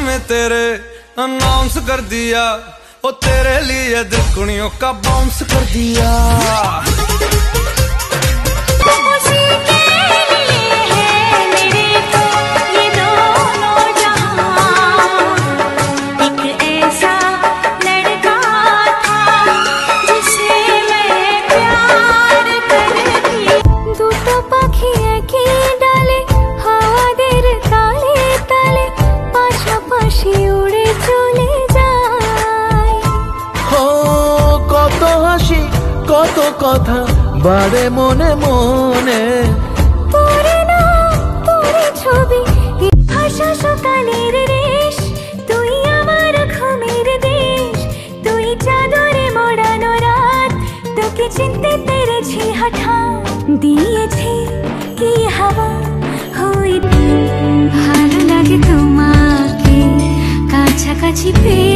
में तेरे अनाउंस कर दिया, ओ तेरे लिए दिलकुनियों का बाउंस कर दिया। কত কথা বাড়ে মনে মনে, পড়ে না তোরে ছবি ভাষা সকালের রেশ, তুই আমার ঘুমের দেশ, তুই চাদরে মোড়ানো রাত, তোকে চিনতে পেরেছি হঠাৎ, দিয়েছি কি হাওয়া হই, ভালো লাগে তোমাকে কাছাকাছি পেয়ে।